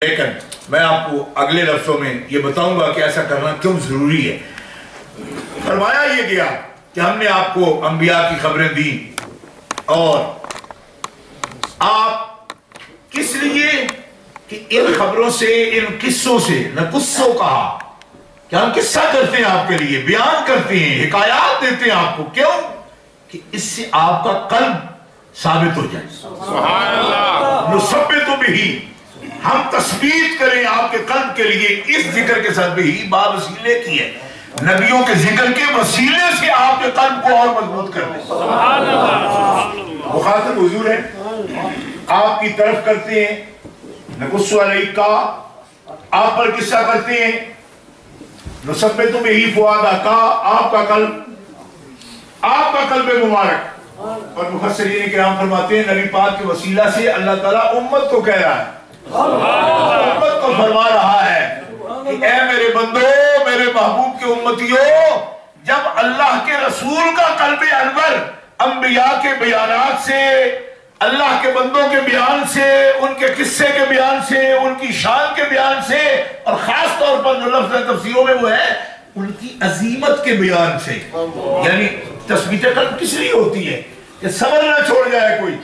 لیکن میں آپ کو اگلے لفظوں میں یہ بتاؤں گا کہ ایسا کرنا کیوں ضروری ہے۔ فرمایا یہ گیا کہ ہم نے آپ کو انبیاء کی خبریں دی، اور آپ کس لیے کہ ان خبروں سے، ان قصوں سے، نقصوں کہا کہ ہم قصہ کرتے ہیں آپ کے لیے، بیان کرتے ہیں، حکایات دیتے ہیں آپ کو، کیوں کہ اس سے آپ کا قلب ثابت ہو جائے۔ سبحان اللہ۔ نثبت بہ، ہم تثبیت کریں آپ کے قلب کے لیے اس ذکر کے ساتھ بھی وسیلے کی ہے، نبیوں کے ذکر کے وسیلے سے آپ کے قلب کو اور مضبوط کر دیں۔ سبحان اللہ۔ مخاطب حضور ہیں، آپ کی طرف کرتے ہیں، نقص علیک کا آپ پر قصہ کرتے ہیں، نثبت بہ فؤادک کا آپ کا قلب مبارک۔ اور مفسرین کرام فرماتے ہیں نبی پاک کے وسیلہ سے اللہ تعالیٰ امت کو کہہ رہا ہے، امت کو فرما رہا ہے کہ اے میرے بندو، میرے محبوب کے امتیوں، جب اللہ کے رسول کا قلب انور انبیاء کے بیانات سے، اللہ کے بندوں کے بیان سے، ان کے قصے کے بیان سے، ان کی شان کے بیان سے، اور خاص طور پر جو لفظ تفسیروں میں وہ ہے ان کی عظیمت کے بیان سے، یعنی تثبیت قلب کس لیے ہوتی ہے کہ صبر نہ چھوڑ جائے کوئی،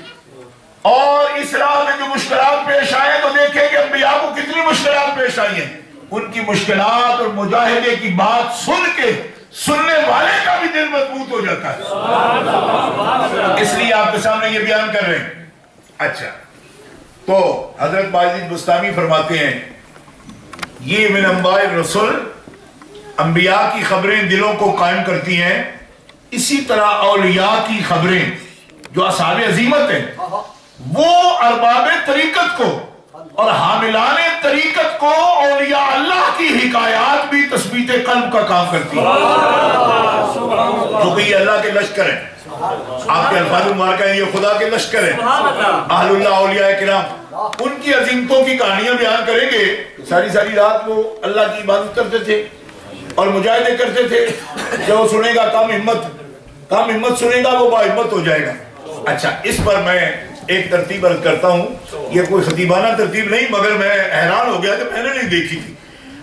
اور اس راہ میں جو مشکلات پیش آئے تو دیکھیں کہ انبیاء کو کتنی مشکلات پیش آئی ہیں، ان کی مشکلات اور مجاہدے کی بات سن کے سننے والے کا بھی دل مضبوط ہو جاتا ہے، اس لیے آپ کے سامنے یہ بیان کر رہے ہیں۔ اچھا، تو حضرت باجد بستامی فرماتے ہیں یہ من انباء الرسل، انبیاء کی خبریں دلوں کو قائم کرتی ہیں، اسی طرح اولیاء کی خبریں جو اصحاب عظیمت ہیں وہ ارباب طریقت کو اور حاملان طریقت کو اولیاء اللہ کی حکایات بھی تثبیت قلب کا کام کرتی ہیں، جو کہ یہ اللہ کے لشکر ہیں، آپ کے الفاظ مبارکہ ہیں یہ خدا کے لشکر ہیں، اہل اللہ اولیاء کرام، ان کی عظیمتوں کی کہانیاں بیان کریں گے۔ ساری رات وہ اللہ کی عبادت کرتے تھے اور مجاہدے کرتے تھے، جو سنے گا کم ہمت سنے گا وہ با ہمت ہو جائے گا۔ اچھا، اس پر میں ایک ترتیب عرض کرتا ہوں، یہ کوئی خطیبانہ ترتیب نہیں، مگر میں حیران ہو گیا کہ میں نے نہیں دیکھی تھی۔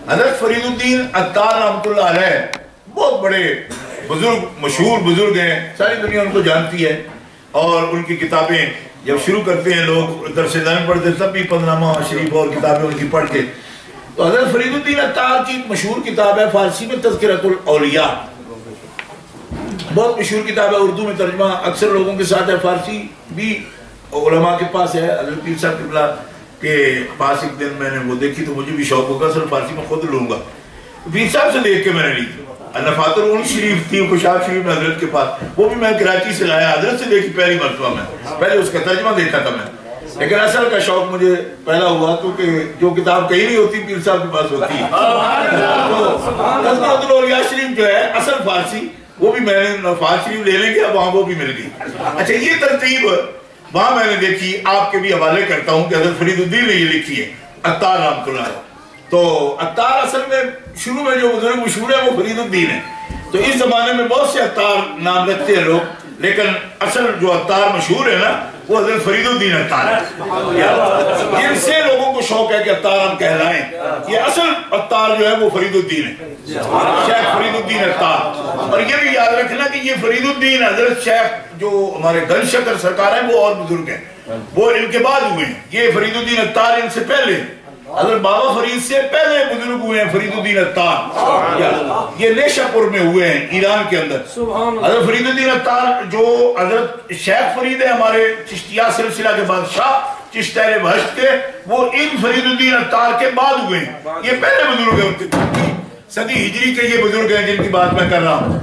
حضرت فرید الدین عطار رحمۃ اللہ علیہ بہت بڑے بزرگ، مشہور بزرگ ہیں، ساری دنیا ان کو جانتی ہے، اور ان کی کتابیں جب شروع کرتے ہیں لوگ درس دان پڑھتے تب بھی پندرامہ شریف اور کتابیں ان کی پڑھ کے، تو حضرت فرید الدین عطار کی مشہور کتاب ہے فارسی میں تذکرۃ الاولیاء، بہت مشہور کتاب ہے، اردو میں ترجمہ اکثر لوگوں کے ساتھ ہے، فارسی بھی علماء کے پاس ہے۔ حضرت پیر صاحب قبلہ کے پاس ایک دن میں نے وہ دیکھی تو مجھے بھی شوق ہوگا سر فارسی میں خود لوں گا، پیر صاحب سے دیکھ کے میں نے لی، نفات العلوم شریف تھی خوشاب شریف میں حضرت کے پاس، وہ بھی میں کراچی سے لایا، حضرت سے دیکھی پہلی مرتبہ، میں پہلے اس کا ترجمہ دیکھا تھا میں، لیکن اصل کا شوق مجھے پیدا ہوا کیونکہ جو کتاب کہیں نہیں ہوتی پیر صاحب کے پاس ہوتی ہے، تو تذکرۃ الاولیاء شریف جو ہے اصل فارسی، وہ بھی میں نے نفات شریف لے لیں گے، اب وہاں وہ بھی مل گئی۔ اچھا، یہ ترتیب وہاں میں نے دیکھی، آپ کے بھی حوالے کرتا ہوں کہ حضرت فرید الدین نے یہ لکھی ہے، عطار رحمۃ اللہ علیہ۔ تو عطار اصل میں شروع میں جو بزرگ مشہور ہے وہ فرید الدین ہے، تو اس زمانے میں بہت سے عطار نام رکھتے ہیں لوگ، لیکن اصل جو عطار مشہور ہے نا وہ حضرت فرید الدین عطار ہے، جن سے لوگوں کو شوق ہے کہ عطار ہم کہلائیں، یہ اصل عطار جو ہے وہ فرید الدین ہے، شیخ فرید الدین عطار۔ اور یہ بھی یاد رکھنا کہ یہ فرید الدین حضرت شیخ جو ہمارے گنج شکر سرکار ہیں وہ اور بزرگ ہیں، وہ ان کے بعد ہوئے ہیں، یہ فرید الدین عطار ان سے پہلے، حضرت بابا فرید سے پہلے بزرگ ہوئے ہیں فرید الدین عطار، یہ نیشہ پور میں ہوئے ہیں ایران کے اندر۔ حضرت فرید الدین عطار جو حضرت شیخ فرید ہے ہمارے چشتیہ سلسلہ کے بادشاہ چشتہ بہشت کے، وہ ان فرید الدین عطار کے بعد ہوئے ہیں، یہ پہلے بزرگ ہیں، ان کی صدی ہجری کے یہ بزرگ ہیں جن کی بات میں کر رہا ہوں۔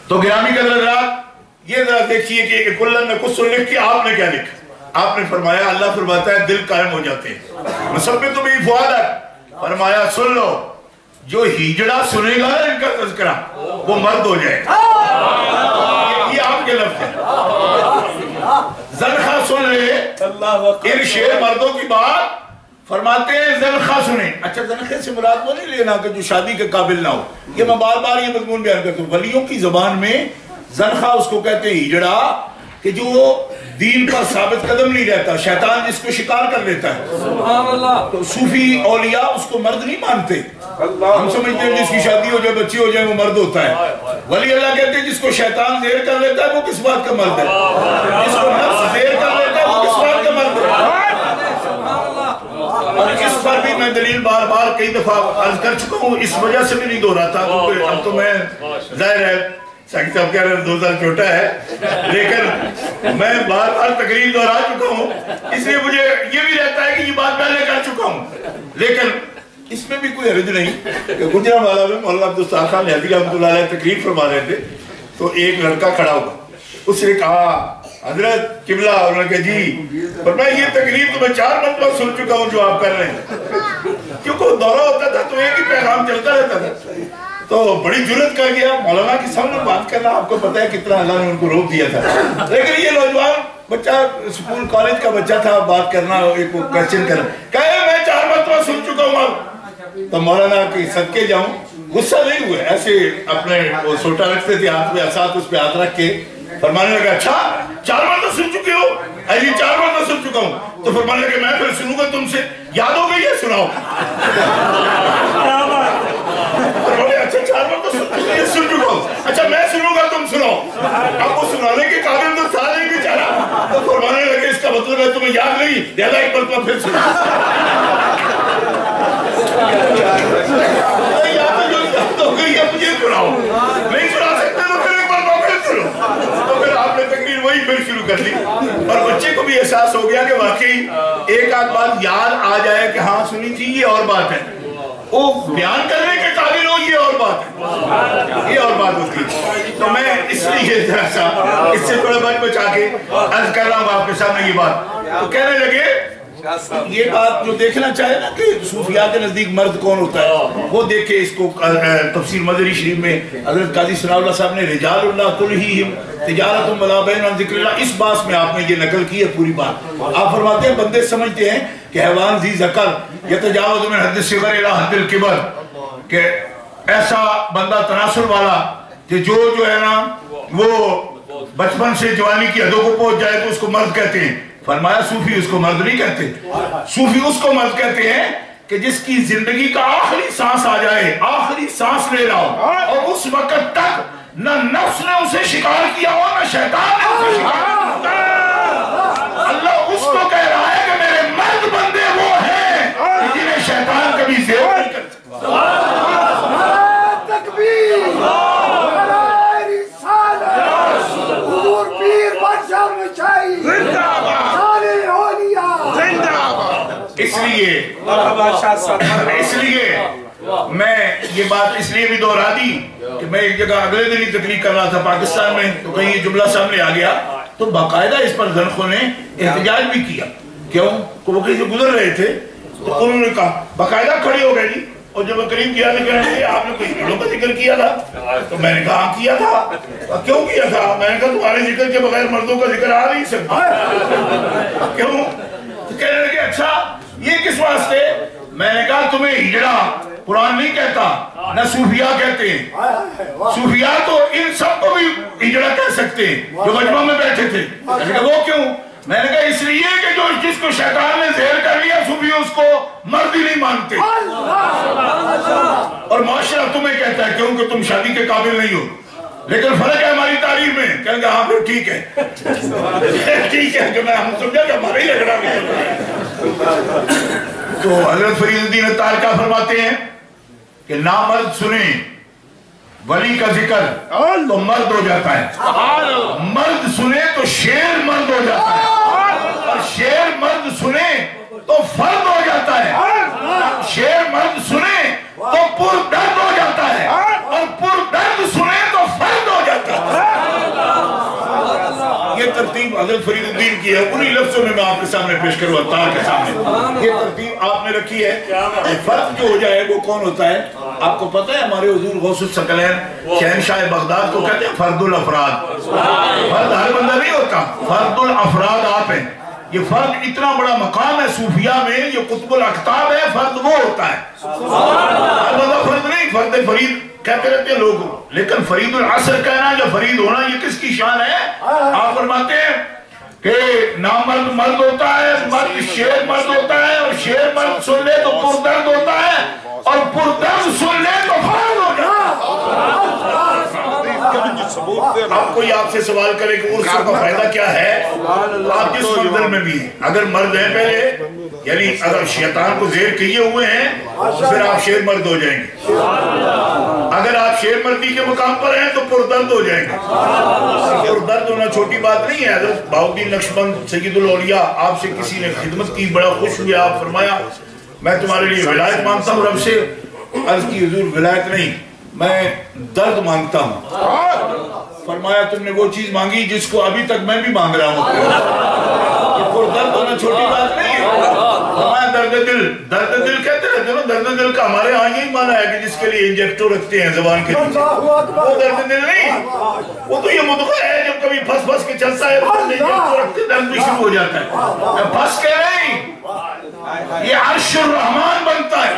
تو گرامی قدر حضرات، یہ ذرا دیکھیے کہ کلن نقص لکھ کے آپ نے کیا لکھا، آپ نے فرمایا، اللہ فرماتا ہے دل قائم ہو جاتے ہیں، مثبت بہ فؤادک، فرمایا سن لو، جو ہجڑا سنے گا ان کا تذکرہ وہ مرد ہو جائے گا، یہ آپ کے لفظ ہیں، زنخہ سن لے، ان شیر مردوں کی بات فرماتے ہیں زنخہ سنیں۔ اچھا، زنخے سے مراد وہ نہیں لینا کہ جو شادی کے قابل نہ ہو، یہ میں بار بار یہ مضمون بیان کرتا ہوں، ولیوں کی زبان میں زنخہ اس کو کہتے ہیں ہجڑا، کہ جو دین پر ثابت قدم نہیں رہتا، شیطان جس کو شکار کر لیتا ہے۔ تو صوفی اولیاء اس کو مرد نہیں مانتے، ہم سمجھتے ہیں جس کی شادی ہو جائے بچی ہو جائے وہ مرد ہوتا ہے۔ ولی اللہ کہتے ہیں جس کو شیطان زیر کر لیتا ہے وہ کس بات کا مرد ہے، جس کو نفس زیر کر لیتا ہے وہ کس بات کا مرد ہے۔ اور اس پر بھی میں دلیل بار بار کئی دفعہ عرض کر چکا ہوں، اس وجہ سے بھی نہیں دہراتا کیونکہ اب تو میں ظاہر ہے ساکی صاحب کہہ رہے ہیں 2 سال چھوٹا ہے، لیکن میں بار بار تقریر دہرا چکا ہوں، اس لیے مجھے یہ بھی رہتا ہے کہ یہ بات پہلے کر چکا ہوں، لیکن اس میں بھی کوئی حرج نہیں کہ گجرانوالہ میں مولانا عبدالستار خان لہدی رحمۃ اللہ علیہ تقریر فرما رہے تھے تو ایک لڑکا کھڑا ہوا، اس نے کہا حضرت قبلہ، انہوں نے کہا جی، پر میں یہ تقریر تو میں 4 مرتبہ سن چکا ہوں جو آپ کر رہے ہیں، کیونکہ دورہ ہوتا تھا تو ایک ہی پیغام چلتا رہتا تھا، تو بڑی جرت کر گیا مولانا کے سامنے بات کرنا، آپ کو پتہ ہے کتنا اللہ نے ان کو روک دیا تھا، لیکن یہ نوجوان بچہ اسکول کالج کا بچہ تھا، بات کرنا ایک کوسچن کرنا، کہے میں 4 مرتبہ سن چکا ہوں آپ، تو مولانا کے صدقے جاؤں، غصہ نہیں ہوئے، ایسے اپنے وہ سوٹا رکھتے تھے ہاتھ میں، اساتھ اس پہ ہاتھ رکھ کے فرمانے لگا اچھا 4 مرتبہ سن چکے ہو؟ جی 4 مرتبہ سن چکا ہوں، تو فرمانے لگا میں پھر سنوں گا تم سے، یاد ہو گئی ہے سناؤ؟ اچھا 4 مرتبہ سن چکا ہوں، اچھا میں سنوں گا تم سناؤ، اب وہ سنانے کے قابل تو تھا نہیں بیچارہ، تو فرمانے لگے اس کا مطلب ہے تمہیں یاد نہیں، لہذا ایک مرتبہ پھر سنو، یاد ہو گئی ہے مجھے سناؤ، نہیں سنا سکتے تو پھر ایک مرتبہ پھر سنو، تو پھر آپ نے تقریر وہی پھر شروع کر دی، اور بچے کو بھی احساس ہو گیا کہ واقعی ایک آدھ بات یاد آ جائے کہ ہاں سنی تھی یہ اور بات ہے، وہ بیان کرنے کے قابل ہو یہ اور بات ہے، یہ اور بات ہوتی ہے۔ تو میں اس لیے ذرا سا اس سے تھوڑا بچ بچا کے عرض کر رہا ہوں آپ کے سامنے یہ بات، تو کہنے لگے یہ بات جو دیکھنا چاہے نا کہ صوفیاء کے نزدیک مرد کون ہوتا ہے وہ دیکھے، اس کو تفسیر مدری شریف میں حضرت قاضی ثناء اللہ صاحب نے رجال اللہ تلہیہم تجارت ولا بیع عن ذکر اللہ، اس باس میں آپ نے یہ نقل کی ہے پوری بات، آپ فرماتے ہیں بندے سمجھتے ہیں کہ حیوان ذی ذکر یتجاوز من حد الصغر الی حد الکبر، کہ ایسا بندہ تناسل والا کہ جو ہے نا وہ بچپن سے جوانی کی حدوں کو پہنچ جائے تو اس کو مرد کہتے ہیں، فرمایا صوفی اس کو مرد نہیں کہتے، صوفی اس کو مرد کہتے ہیں کہ جس کی زندگی کا آخری سانس آ جائے، آخری سانس لے رہا ہو، اور اس وقت تک نہ نفس نے اسے شکار کیا ہو نہ شیطان نے اسے شکار کیا، اللہ اس کو کہہ رہا ہے کہ میرے مرد بندے وہ ہیں جنہیں شیطان کبھی زیر نہیں کر سکتا۔ تکبیر، اس لیے میں یہ بات اس لیے بھی دہرا دی کہ میں ایک جگہ اگلے دن ہی تقریر کر رہا تھا پاکستان میں، تو کہیں یہ جملہ سامنے آ گیا تو باقاعدہ اس پر زنخوں نے احتجاج بھی کیا، کیوں کہ وہ کہیں سے گزر رہے تھے تو انہوں نے کہا باقاعدہ کھڑے ہو گئے جی، اور جب کریم کیا تھا کہنے لگے آپ نے کوئی بھیڑوں کا ذکر کیا تھا، تو میں نے کہا کیا تھا، کیوں کیا تھا؟ میں نے کہا تمہارے ذکر کے بغیر مردوں کا ذکر آ نہیں سکتا، کیوں؟ کہنے لگے اچھا یہ کس واسطے؟ میں نے کہا تمہیں ہجڑا قرآن نہیں کہتا، نہ صوفیاء کہتے ہیں، صوفیاء تو ان سب کو بھی ہجڑا کہہ سکتے ہیں جو مجمع میں بیٹھے تھے، میں نے کہا وہ کیوں؟ میں نے کہا اس لیے کہ جو جس کو شیطان نے زہر کر لیا صوفی اس کو مرد ہی نہیں مانتے، اور معاشرہ تمہیں کہتا ہے کیونکہ تم شادی کے قابل نہیں ہو، لیکن فرق ہے ہماری تعریف میں، کہیں گے ہاں پھر ٹھیک ہے، ٹھیک ہے جو میں ہم سمجھا کہ ہمارا ہی لگڑا بھی چل رہا ہے۔ تو حضرت فرید الدین عطار کیا فرماتے ہیں کہ نامرد سنیں ولی کا ذکر تو مرد ہو جاتا ہے، مرد سنے تو شیر مرد ہو جاتا ہے، اور شیر مرد سنے تو فرد ہو جاتا ہے، شیر مرد سنے تو پر درد ہو جاتا ہے، اور پر درد سنے تو فرد ہو جاتا ہے۔ یہ ترتیب حضرت فرید الدین کی ہے، انہی لفظوں میں آپ کے سامنے پیش کروں عطار کے سامنے، یہ ترتیب آپ نے رکھی ہے۔ فرد جو ہو جائے وہ کون ہوتا ہے؟ آپ کو پتہ ہے ہمارے حضور غوث الثقلین شہنشاہ بغداد کو کہتے ہیں فرد الافراد، فرد ہر بندہ نہیں ہوتا، فرد الافراد آپ ہیں، یہ فرد اتنا بڑا مقام ہے صوفیاء میں، یہ قطب الاقطاب ہے، فرد وہ ہوتا ہے، ہر بندہ فرد نہیں، فرد فرید کہتے رہتے ہیں لوگ، لیکن فرید العصر کہنا یا فرید ہونا یہ کس کی شان ہے؟ آپ فرماتے ہیں کہ کہ نامرد مرد ہوتا ہے، مرد شیر مرد ہوتا ہے، اور شیر مرد سن لے تو پردرد ہوتا ہے، اور پردرد سن لے تو فارغ ہو جاتا ہے۔ اب کوئی آپ سے سوال کرے کہ عرصوں کا فائدہ کیا ہے، آپ جس منزل میں بھی ہیں، اگر مرد ہیں پہلے، یعنی اگر شیطان کو زیر کیے ہوئے ہیں تو پھر آپ شیر مرد ہو جائیں گے، اگر آپ شیر مردی کے مقام پر ہیں تو پردرد ہو جائیں گے۔ پردرد ہونا چھوٹی بات نہیں ہے۔ حضرت بہاؤالدین نقشبند سید الاولیاء، آپ سے کسی نے خدمت کی، بڑا خوش ہوئے، آپ فرمایا میں تمہارے لیے ولایت مانگتا ہوں رب سے۔ عرض کی حضور ولایت نہیں، میں درد مانگتا ہوں۔ فرمایا تم نے وہ چیز مانگی جس کو ابھی تک میں بھی مانگ رہا ہوں۔ یہ پردرد ہونا چھوٹی بات نہیں ہے۔ فرمایا درد دل، درد دل کہتے رہتے ہیں، درد دل کا ہمارے ہاں یہی معنی ہے کہ جس کے لیے انجیکٹو رکھتے ہیں زبان کے لیے، وہ درد دل نہیں، وہ تو یہ مدغہ ہے جب کبھی پھس پھس کے چلتا ہے انجیکٹو رکھتے درد بھی شروع ہو جاتا ہے۔ پھس کے نہیں، یہ عرش الرحمان بنتا ہے۔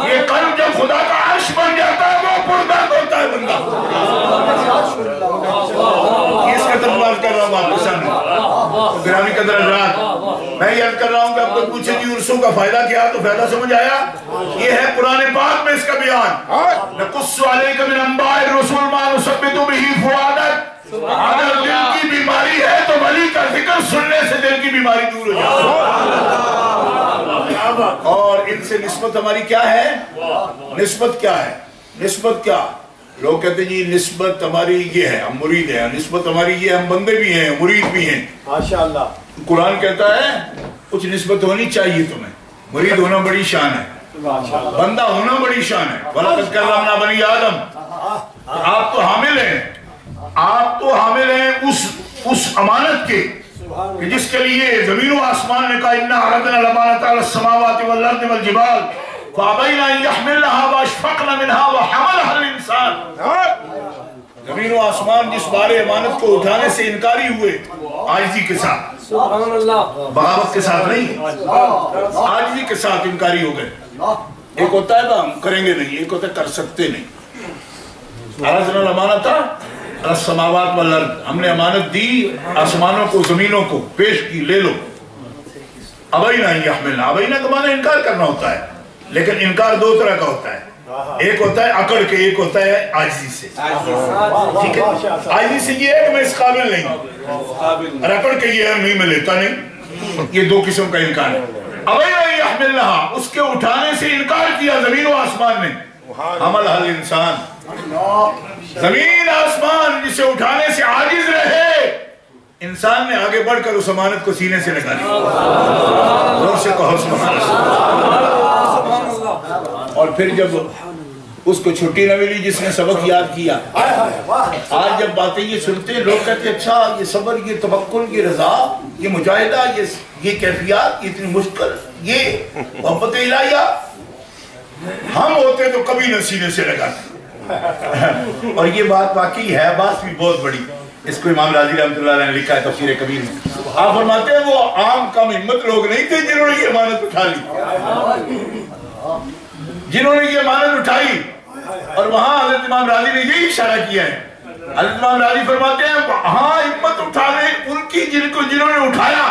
یہ قلب جب خدا کا عرش بن جاتا ہے وہ پردرد ہوتا ہے بندہ۔ اس کا تربار کر رہا ہوں آپ کے سامنے گرامی قدر حضرات، میں یاد کر رہا ہوں کہ آپ کو پوچھے کہ عرصوں کا فائدہ کیا، تو فائدہ سمجھ آیا؟ یہ ہے قرآن پاک میں اس کا بیان، نقص علیک من انباء الرسول ما نثبت بہ فؤادک۔ اگر دل کی بیماری ہے تو ولی کا ذکر سننے سے دل کی بیماری دور ہو جاتی۔ اور ان سے نسبت ہماری کیا ہے؟ نسبت کیا ہے؟ نسبت کیا؟ لوگ کہتے ہیں جی نسبت ہماری یہ ہے، ہم مرید ہیں، نسبت ہماری یہ ہے، ہم بندے بھی ہیں، مرید بھی ہیں۔ ماشاءاللہ قرآن کہتا ہے کچھ نسبت ہونی چاہیے تمہیں، مرید ہونا بڑی شان ہے، بندہ ہونا بڑی شان ہے۔ وَلَقَدْ كَرَّمْنَا بَنِي آدم، آپ تو حامل ہیں، آپ تو حامل ہیں اس امانت کے کہ جس کے لیے زمین و آسمان نے کہا اِنَّا عَرَضْنَا الْأَمَانَةَ عَلَى السَّمَاوَاتِ وَالْأَرْضِ وَالْجِبَالِ فَأَبَيْنَ أَن يَحْمِلْنَهَا وَأَشْفَقْنَ مِنْهَا وَحَمَلَهَا الْإِنسَانُ۔ زمین و آسمان جس بارے امانت کو اٹھانے سے انکاری ہوئے، عاجزی کے ساتھ، بغاوت کے ساتھ نہیں، عاجزی کے ساتھ انکاری ہو گئے۔ ایک ہوتا ہے نا ہم کریں گے نہیں، ایک ہوتا ہے کر سکتے نہیں۔ عَرَضْنَا الْأَمَانَةَ عَلَى السَّمَاوَاتِ وَالْأَرْضِ، ہم نے امانت دی آسمانوں کو زمینوں کو، پیش کی، لے لو۔ ابینا یحملنا، ابینا کا معنی انکار کرنا ہوتا ہے، لیکن انکار دو طرح کا ہوتا ہے، ایک ہوتا ہے اکڑ کے، ایک ہوتا ہے عاجزی سے۔ ٹھیک ہے، عاجزی سے یہ ہے کہ میں اس قابل نہیں ہوں، اور اکڑ کے یہ ہے نہیں میں لیتا نہیں، یہ دو قسم کا انکار ہے۔ ابینا یحملنا، اس کے اٹھانے سے انکار کیا زمین و آسمان نے، حملھا الانسان، زمین آسمان جسے اٹھانے سے عاجز رہے، انسان نے آگے بڑھ کر اس امانت کو سینے سے لگا دیا۔ زور سے کہو سبحان اللہ۔ اور پھر جب اس کو چھٹی نہ ملی جس نے سبق یاد کیا، آج جب باتیں یہ سنتے ہیں لوگ کہتے ہیں اچھا یہ صبر، یہ توکل، یہ رضا، یہ مجاہدہ، یہ کیفیات، یہ اتنی مشکل، یہ محبت الہیہ، ہم ہوتے تو کبھی نہ سینے سے لگاتے۔ اور یہ بات واقعی ہے، بات بھی بہت بڑی، اس کو امام راضی رحمۃ اللہ علیہ نے لکھا ہے تفسیر کبیر میں۔ آپ فرماتے ہیں وہ عام کم ہمت لوگ نہیں تھے جنہوں نے یہ امانت اٹھا لی، جنہوں نے یہ امانت اٹھائی، اور وہاں حضرت امام راضی نے یہی اشارہ کیا ہے۔ حضرت امام راضی فرماتے ہیں وہاں ہمت اٹھانے ان کی جنہوں نے اٹھایا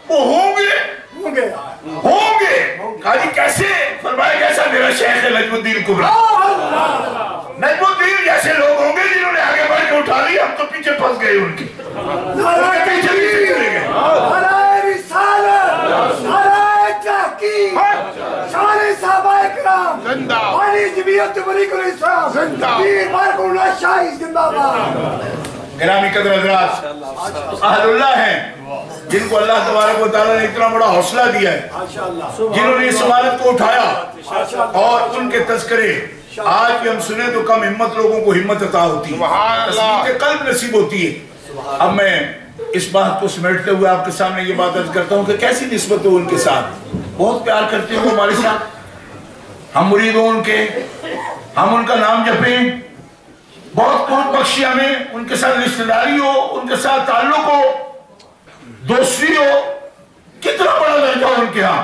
وہ ہوں گے، کہا جی کیسے؟ فرمایا کیسا؟ میرا شیخ نجم الدین کبریٰ، نجم الدین جیسے لوگ ہوں گے جنہوں نے آگے بڑھ کے اٹھا لی، ہم تو پیچھے پھنس گئے ان کے پیچھے چلے گئے۔ نعرہ رسالت، نعرہ تحقیق، شان صحابہ اکرام، بانی جمعیت ملک الاسلام، پیر بارک اللہ شاہی زندہ باد۔ گرامی قدر حضرات، اہل اللہ ہیں جن کو اللہ تبارک و تعالیٰ نے اتنا بڑا حوصلہ دیا ہے، جنہوں نے اس امانت کو اٹھایا، اور ان کے تذکرے آج بھی ہم سنیں تو کم ہمت لوگوں کو ہمت عطا ہوتی ہے، تسلیت قلب نصیب ہوتی ہے۔ اب میں اس بات کو سمیٹتے ہوئے آپ کے سامنے یہ بات عرض کرتا ہوں کہ کیسی نسبت ہو ان کے ساتھ، بہت پیار کرتے ہو ہمارے ساتھ، ہم مرید ہوں ان کے، ہم ان کا نام جپیں، بہت قرب بخشی ہمیں، ان کے ساتھ رشتہ داری ہو، ان کے ساتھ تعلق ہو، دوستی ہو، کتنا بڑا درجہ ان کے ہاں،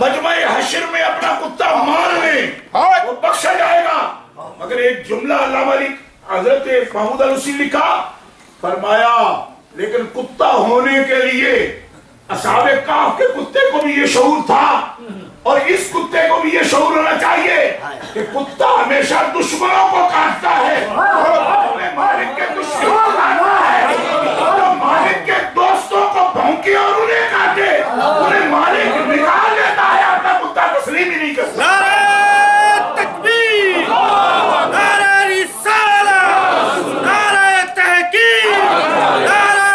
مجمع حشر میں اپنا کتا مار لیں وہ بخشا جائے گا. مگر ایک جملہ علامہ حضرت محمود علوسی لکھا، فرمایا لیکن کتا ہونے کے لیے اصحاب کہف کے کتے کو بھی یہ شعور تھا اور اس کتے کو بھی یہ شعور ہونا چاہیے کہ کتا ہمیشہ دشمنوں کو کاٹتا ہے، اپنے مالک کے دشمنوں کو کاٹتا ہے، تو مالک کے دوستوں کو بھونکے اور انہیں کاٹے، انہیں مالک نکال لیتا ہے، اپنا کتا تسلیم ہی نہیں کرتا. نعرہ تکبیر، نعرہ رسالہ، نعرہ تحقیق، نعرہ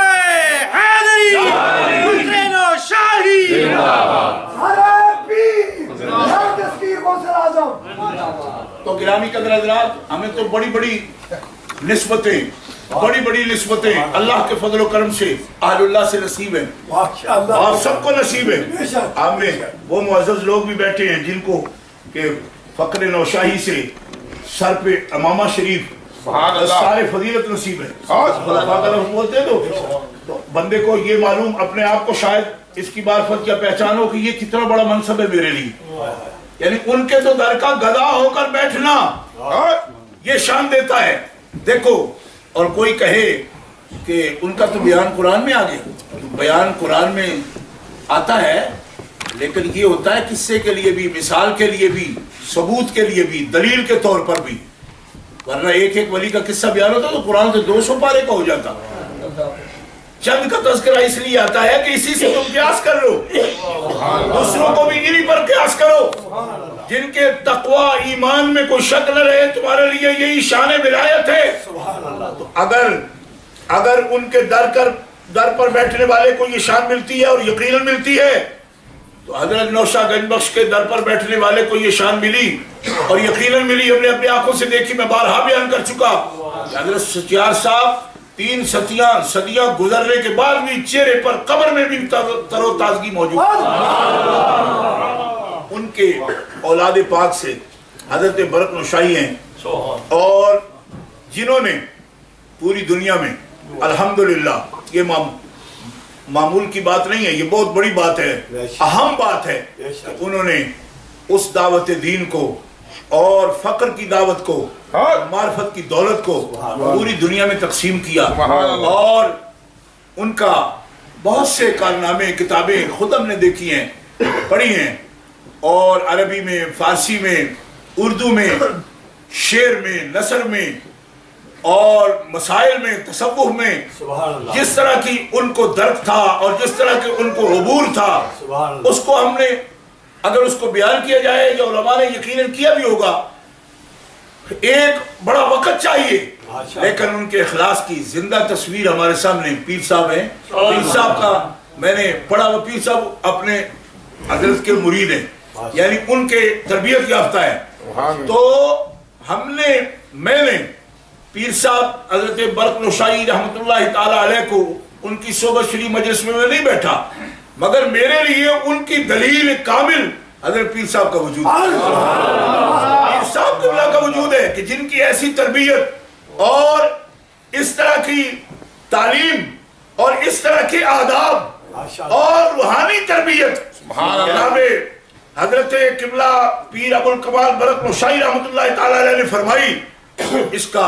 حیدری، حسین و شاہی. تو گرامی قدر حضرات، ہمیں تو بڑی بڑی نسبتیں اللہ کے فضل و کرم سے اہل اللہ سے نصیب ہیں، آپ سب کو نصیب ہے. ہم میں وہ معزز لوگ بھی بیٹھے ہیں جن کو کہ فقر نوشاہی سے سر پہ امامہ شریف سارے فضیلت نصیب ہے. بولتے ہیں تو بندے کو یہ معلوم اپنے آپ کو شاید اس کی معرفت یا پہچان ہو کہ یہ کتنا بڑا منصب ہے میرے لیے. یعنی ان کے تو در کا گدا ہو کر بیٹھنا یہ شان دیتا ہے. دیکھو، اور کوئی کہے کہ ان کا تو بیان قرآن میں آ گیا، بیان قرآن میں آتا ہے لیکن یہ ہوتا ہے قصے کے لیے بھی، مثال کے لیے بھی، ثبوت کے لیے بھی، دلیل کے طور پر بھی. ورنہ ایک ایک ولی کا قصہ بیان ہوتا تو قرآن سے 200 پارے کا ہو جاتا. چند کا تذکرہ اس لیے آتا ہے کہ اسی سے تم قیاس کر لو، دوسروں کو بھی انہی پر قیاس کرو. جن کے تقوی ایمان میں کوئی شک نہ رہے تمہارے لیے یہی شان ولایت ہے. تو اگر ان کے در پر بیٹھنے والے کو یہ شان ملتی ہے اور یقیناً ملتی ہے تو حضرت نوشا گنج بخش کے در پر بیٹھنے والے کو یہ شان ملی اور یقیناً ملی. ہم نے اپنی آنکھوں سے دیکھی، میں بارہا بیان کر چکا. حضرت ستیار صاحب 3 صدیاں گزرنے کے بعد بھی چہرے پر قبر میں بھی تر و تازگی موجود. ان کے اولاد پاک سے حضرت برق نوشاہی ہیں اور جنہوں نے پوری دنیا میں الحمدللہ، یہ معمول کی بات نہیں ہے، یہ بہت بڑی بات ہے، اہم بات ہے کہ انہوں نے اس دعوت دین کو اور فقر کی دعوت کو، معرفت کی دولت کو پوری دنیا میں تقسیم کیا. اور ان کا بہت سے کارنامے، کتابیں خود ہم نے دیکھی ہیں، پڑھی ہیں، اور عربی میں، فارسی میں، اردو میں، شعر میں، نثر میں اور مسائل میں، تصوف میں، جس طرح کی ان کو درک تھا اور جس طرح کی ان کو عبور تھا، اس کو ہم نے اگر اس کو بیان کیا جائے یا علماء نے یقیناً کیا بھی ہوگا، ایک بڑا وقت چاہیے. لیکن ان کے اخلاص کی زندہ تصویر ہمارے سامنے پیر صاحب ہیں. پیر صاحب کا میں نے پڑھا، وہ پیر صاحب اپنے حضرت کے مرید ہیں، یعنی ان کے تربیت یافتہ ہے. تو میں نے پیر صاحب حضرت برق نوشاہی رحمت اللہ تعالی علیہ کو ان کی صحبت شریف مجلس میں نہیں بیٹھا، مگر میرے لیے ان کی دلیل کامل حضرت پیر صاحب کا وجود ہے. پیر صاحب قبلہ کا وجود ہے کہ جن کی ایسی تربیت اور اس طرح کی تعلیم اور اس طرح کے آداب اور روحانی تربیت جناب حضرت قبلہ پیر ابو الکمال برق نوشاہی رحمت اللہ تعالی علیہ نے فرمائی. اس کا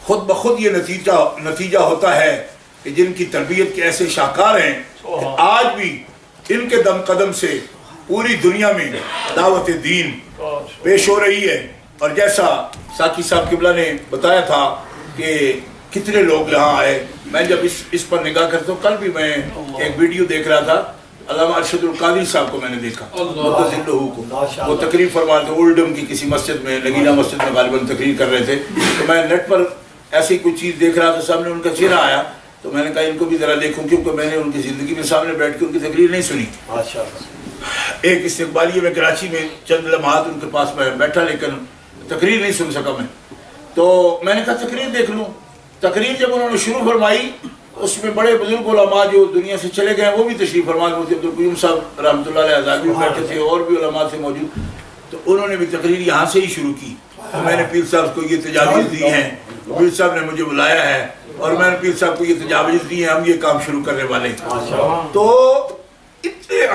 خود بخود یہ نتیجہ ہوتا ہے کہ جن کی تربیت کے ایسے شاہکار ہیں کہ آج بھی ان کے دم قدم سے پوری دنیا میں دعوت دین پیش ہو رہی ہے. اور جیسا ساقی صاحب قبلہ نے بتایا تھا کہ کتنے لوگ یہاں آئے، میں جب اس پر نگاہ کرتا ہوں، کل بھی میں ایک ویڈیو دیکھ رہا تھا، علامہ ارشد القادری صاحب کو میں نے دیکھا، وہ تقریر فرما رہے تھے اولڈم کی کسی مسجد میں، لگیلا مسجد میں غالباً تقریر کر رہے تھے. تو میں نیٹ پر ایسی کوئی چیز دیکھ رہا تھا، سامنے ان کا چہرہ آیا تو میں نے کہا ان کو بھی ذرا دیکھوں، کیونکہ میں نے ان کی زندگی میں سامنے بیٹھ کے ان کی تقریر نہیں سنی. ایک استقبالیے میں کراچی میں چند لمحات ان کے پاس میں بیٹھا لیکن تقریر نہیں سن سکا میں. تو میں نے کہا تقریر دیکھ لوں. تقریر جب انہوں نے شروع فرمائی اس میں بڑے بزرگ علماء جو دنیا سے چلے گئے وہ بھی تشریف فرما. مفتی عبدالقیوم صاحب رحمۃ اللہ علیہ آزاد بھی بیٹھے تھے اور بھی علماء تھے موجود. تو انہوں نے بھی تقریر یہاں سے ہی شروع کی. تو میں نے پیر صاحب کو یہ تجاویز دی ہیں، پیر صاحب نے مجھے بلایا ہے اور میں نے پیر صاحب کو یہ تجاویز دی ہیں، ہم یہ کام شروع کرنے والے ہیں. تو اتنے